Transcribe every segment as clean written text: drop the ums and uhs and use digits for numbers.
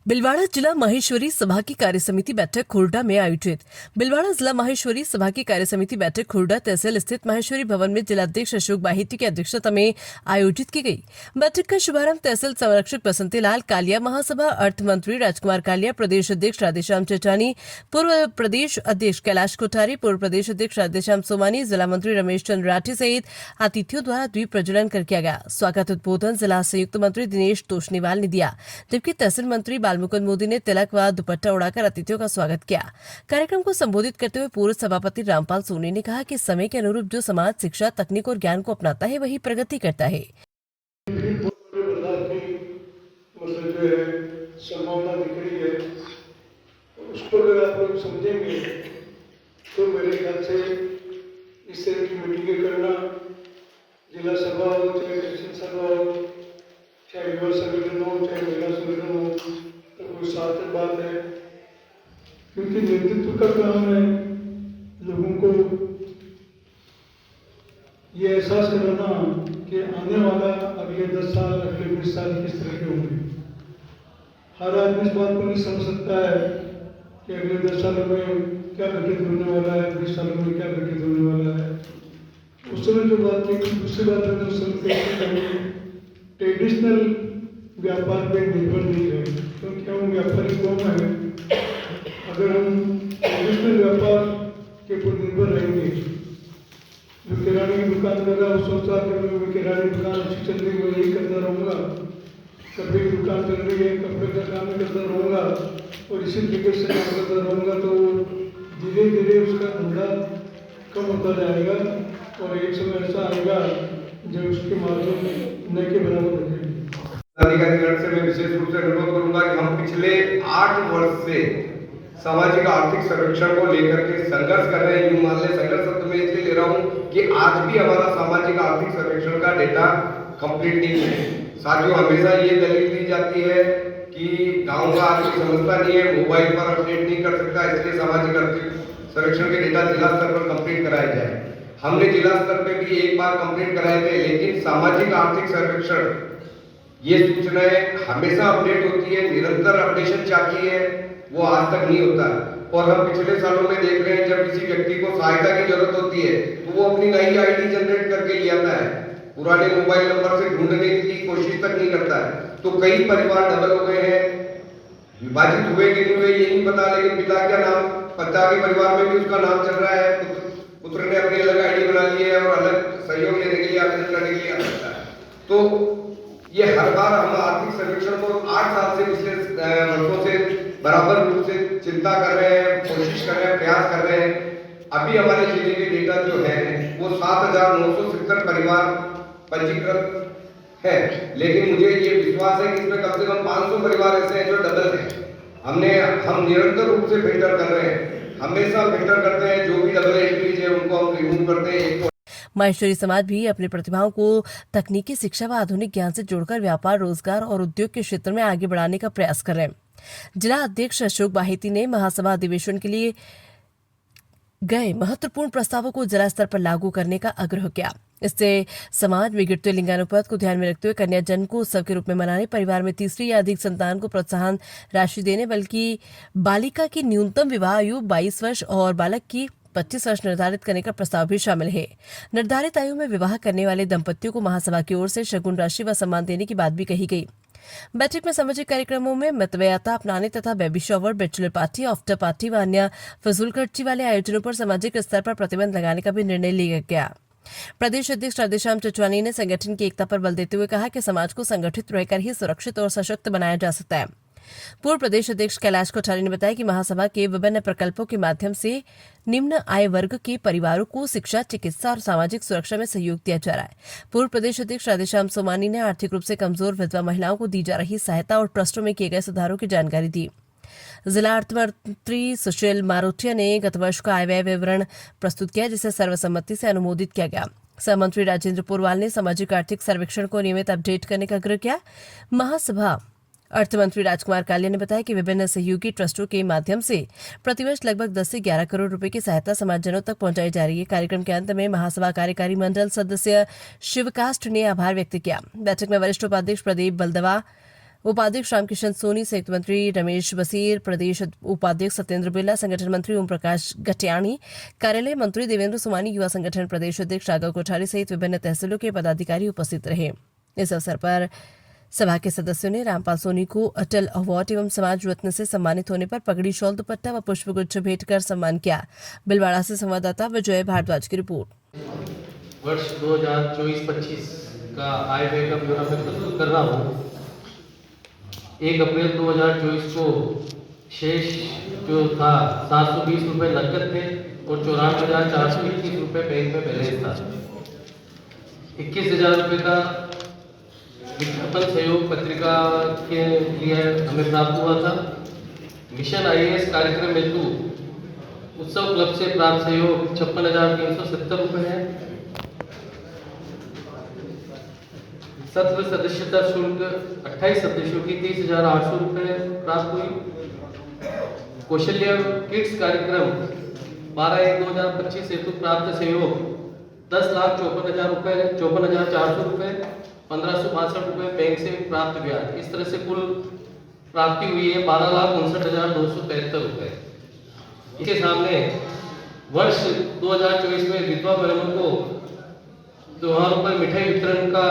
भिलवाड़ा जिला माहेश्वरी सभा की कार्यसमिति बैठक खुर्डा में आयोजित। भिलवाड़ा जिला माहेश्वरी सभा की कार्यसमिति बैठक खुर्डा तहसील स्थित माहेश्वरी भवन में जिलाध्यक्ष अशोक बाहिती की अध्यक्षता में आयोजित की गई। बैठक का शुभारंभ तहसील संरक्षक बसंती लाल कालिया, महासभा अर्थ मंत्री राजकुमार कालिया, प्रदेश अध्यक्ष राधेश्याम चचानी, पूर्व प्रदेश अध्यक्ष कैलाश कोठारी, पूर्व प्रदेश अध्यक्ष राधेश्याम सोमानी, जिला मंत्री रमेश चंद्र राठी सहित अतिथियों द्वारा द्वीप प्रज्वलन कर किया गया। स्वागत उद्बोधन जिला संयुक्त मंत्री दिनेश तोशनीवाल ने दिया, जबकि तहसील मंत्री मुकुंद मोदी ने तिलक व दुपट्टा उड़ाकर अतिथियों का स्वागत किया। कार्यक्रम को संबोधित करते हुए पूर्व सभापति रामपाल सोनी ने कहा कि समय के अनुरूप जो समाज शिक्षा, तकनीक और ज्ञान को अपनाता है वही प्रगति करता है। संभावना दिख रही है, उसको अगर आप लोग समझेंगे तो मेरे ख्याल से इस तरह की मीटिंगें करना, जिला सभा हो चाहे तहसील सभा हो, चाहे युवा संगठन हो चाहे महिला संगठन हो, तो कोई सार्थक बात है। क्योंकि नेतृत्व का काम है लोगों को ये एहसास कराना कि आने वाला अगले 10 साल, अगले 20 साल किस तरह के होंगे। हर आदमी इस बात को नहीं समझ सकता है कि अगले 10 सालों में क्या घटित होने वाला है, 20 सालों में क्या घटित होने वाला है। उस समय जो बात की, दूसरी बात है जो समय ट्रेडिशनल व्यापार पे निर्भर नहीं रहे, क्योंकि हम व्यापारी कौन है। अगर हम ट्रेडिशनल व्यापार के ऊपर निर्भर रहेंगे, जो किराने की दुकान कर रहा है वो सोचता है कि मैं किराने की दुकान अच्छी चल रही है, मैं यही करता रहूँगा, कपड़े की दुकान चल रही है, कपड़े का काम करता रहूँगा और इसी तरीके से काम करता रहूँगा, तो धीरे धीरे उसका धंधा कम होता जाएगा और एक समय ऐसा आएगा जब उसके माध्यम में न के बराबर हो जाएगी। अधिकारीगण से मैं विशेष रूप से अनुरोध करूंगा कि हम पिछले 8 वर्ष से सामाजिक आर्थिक सर्वेक्षण को लेकर के संघर्ष कर रहे हैं। यूं मान ले, संघर्ष शब्द मैं इसलिए ले रहा हूं कि आज भी हमारा सामाजिक आर्थिक सर्वेक्षण का डेटा कंप्लीट नहीं है। साथियों, हमेशा ये दलील दी जाती है कि गांव का आदमी समझता नहीं है, मोबाइल पर अपडेट नहीं कर सकता, इसलिए सामाजिक आर्थिक सर्वेक्षण के डेटा जिला स्तर पर कंप्लीट कराए जाए। हमने जिला स्तर पे भी एक बार कंप्लीट कराए थे, लेकिन सामाजिक आर्थिक सर्वेक्षण ये सूचनाएं हमेशा अपडेट होती है, निरंतर अपडेशन चाहती है, वो आज तक नहीं होता। और हम पिछले सालों में देख रहे हैं, जब किसी व्यक्ति को सहायता की जरूरत होती है तो वो अपनी नई आईडी जनरेट करके ले आता है, पुराने मोबाइल नंबर से ढूंढने की कोशिश तक नहीं करता है। तो कई परिवार डबल हो गए हैं, विभाजित हुए कि नहीं हुए ये नहीं पता, लेकिन पिता का नाम, पिता के परिवार में भी उसका नाम चल रहा है, पुत्र ने अपनी अलग आईडी बना ली है और अलग सहयोग लेने के लिए, आवेदन करने के लिए आ सकता है। तो ये हर बार हम आर्थिक सर्वेक्षण को 8 साल से पिछले वर्षों से बराबर रूप से चिंता कर रहे हैं, कोशिश कर रहे हैं, प्रयास कर रहे हैं। अभी हमारे जिले के डेटा जो है वो 7,970 परिवार पंजीकृत है, लेकिन मुझे ये विश्वास है कि इसमें कम से कम 500 परिवार ऐसे हैं जो डबल हैं। हम निरंतर रूप से फिल्टर कर रहे हैं, हमेशा फिल्टर करते हैं, जो भी डबल एंट्रीज है उनको हम रिमूव करते हैं। माहेश्वरी समाज भी अपनी प्रतिभाओं को तकनीकी शिक्षा व आधुनिक ज्ञान से जोड़कर व्यापार, रोजगार और उद्योग के क्षेत्र में आगे बढ़ाने का प्रयास कर रहे हैं। जिला अध्यक्ष अशोक बाहिती ने महासभा अधिवेशन के लिए गए महत्वपूर्ण प्रस्तावों को जिला स्तर पर लागू करने का आग्रह किया। इससे समाज में गिरते लिंगानुपात को ध्यान में रखते हुए कन्या जन्म को उत्सव के रूप में मनाने, परिवार में तीसरी या अधिक संतान को प्रोत्साहन राशि देने, बल्कि बालिका की न्यूनतम विवाह आयु 22 वर्ष और बालक की 25 वर्ष निर्धारित करने का प्रस्ताव भी शामिल है। निर्धारित आयु में विवाह करने वाले दंपतियों को महासभा की ओर से शगुन राशि व सम्मान देने की बात भी कही गई। बैठक में सामाजिक कार्यक्रमों में मितव्ययता अपनाने तथा baby shower, bachelor party, after party व अन्य फजूल खर्ची वाले आयोजनों पर सामाजिक स्तर पर प्रतिबंध लगाने का भी निर्णय लिया गया। प्रदेश अध्यक्ष राधेश्याम चचानी ने संगठन की एकता पर बल देते हुए कहा कि समाज को संगठित रहकर ही सुरक्षित और सशक्त बनाया जा सकता है। पूर्व प्रदेश अध्यक्ष कैलाश कोठारी ने बताया कि महासभा के विभिन्न प्रकल्पों के माध्यम से निम्न आय वर्ग के परिवारों को शिक्षा, चिकित्सा और सामाजिक सुरक्षा में सहयोग दिया जा रहा है। पूर्व प्रदेश अध्यक्ष राधेश्याम सोमानी ने आर्थिक रूप से कमजोर विधवा महिलाओं को दी जा रही सहायता और ट्रस्टों में किए गए सुधारों की जानकारी दी। जिला अर्थ मंत्री सुशील मारोटिया ने गत वर्ष का आय व्यय विवरण प्रस्तुत किया, जिसे सर्वसम्मति से अनुमोदित किया गया। सहमंत्री राजेंद्र पुरवाल ने सामाजिक आर्थिक सर्वेक्षण को नियमित अपडेट करने का आग्रह किया। महासभा अर्थ मंत्री राजकुमार कालिया ने बताया कि विभिन्न सहयोगी ट्रस्टों के माध्यम से प्रतिवर्ष लगभग 10 से 11 करोड़ रुपए की सहायता समाजजनों तक पहुंचाई जा रही है। कार्यक्रम के अंत में महासभा कार्यकारी मंडल सदस्य शिवकाष्ठ ने आभार व्यक्त किया। बैठक में वरिष्ठ उपाध्यक्ष प्रदीप बलदवा, उपाध्यक्ष रामकिशन सोनी, संयुक्त मंत्री रमेश बसीर, प्रदेश उपाध्यक्ष सत्येंद्र बिरला, संगठन मंत्री ओम प्रकाश गटियाणी, कार्यालय मंत्री देवेंद्र सोमानी, युवा संगठन प्रदेश अध्यक्ष राघव कोठारी सहित विभिन्न तहसीलों के पदाधिकारी उपस्थित रहे। इस अवसर पर सभा के सदस्यों ने रामपाल सोनी को अटल अवार्ड एवं समाज रत्न से सम्मानित होने पर पगड़ी, शॉल, दुपट्टा व पुष्पगुच्छ भेंट कर सम्मान किया। बिलवाड़ा से संवाददाता विजय भारद्वाज की रिपोर्ट। वर्ष 2024-25 का आय व्यय का ब्यौरा मैं प्रस्तुत कर रहा हूँ। 1 अप्रैल 2024 को शेष जो था 720 रुपये नकद थे और 94,421 रुपये बैंक में बैलेंस था। 21,000 रुपये का विज्ञापन सहयोग पत्रिका के लिए हमें प्राप्त हुआ था। मिशन IAS कार्यक्रम हेतु उत्सव क्लब से प्राप्त सहयोग 56,370 रुपये है। सत्र सदस्यता शुल्क 28 सदस्यों की 30,800 रुपये प्राप्त हुई। कौशल्य किड्स कार्यक्रम 12/1/2025 हेतु प्राप्त सहयोग 10,54,000 रुपये, 54,400 रुपये, 1,562 रुपये बैंक से प्राप्त हुआ। इस तरह से कुल प्राप्ति हुई है 12,59,273 रुपये। इसके सामने वर्ष 2024 में विधवा बहनों को त्योहारों पर मिठाई वितरण का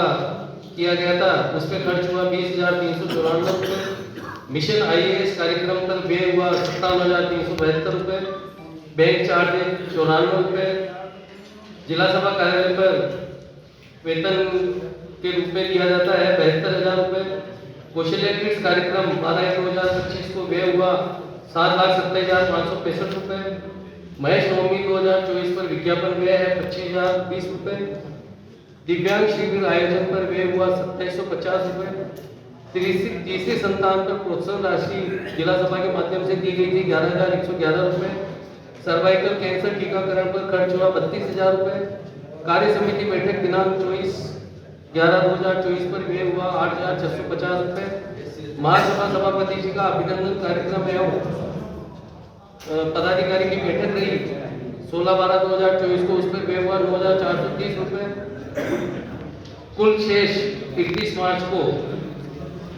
किया गया था, उसमें खर्च हुआ 20,394 रुपये। मिशन IAS कार्यक्रम पर व्यय हुआ 57,372 रुपये। बैंक चार्ज 94 रुपये। जिला सभा कार्यालय पर वेतन के रूप में दिया जाता है 72,000 रुपये। कौशल्य किड्स कार्यक्रम 12/1/2025 को व्यय हुआ 7,27,565 रुपये। महेश नवमी 2024 पर विज्ञापन व्यय है 25,020 रुपये। दिव्यांग शिविर आयोजन पर व्यय हुआ 2750 रुपये। तीसरी संतान पर प्रोत्साहन राशि जिला सभा के माध्यम से दी गई थी 11,111 रुपये। सर्वाइकल कैंसर टीकाकरण पर खर्च हुआ 32,000 रुपये। कार्य समिति बैठक दिनांक 24/11/2024 पर व्यय हुआ 8,650 रुपये। महासभा सभापति जी का अभिनंदन कार्यक्रम एवं पदाधिकारी की बैठक रही 16/12/2024 को, उस पर व्यय हुआ 9,430 रुपये। कुल शेष 31 मार्च को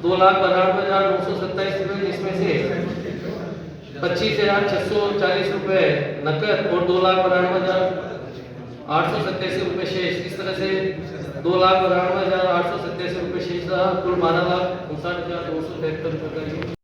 2,92,927 रुपये, जिसमें से 25,640 रुपये नकद और 2,92,887 रुपये शेष। इस तरह से 2,92,887 रुपये शेष रहा। कुल 12,59,273 रुपये का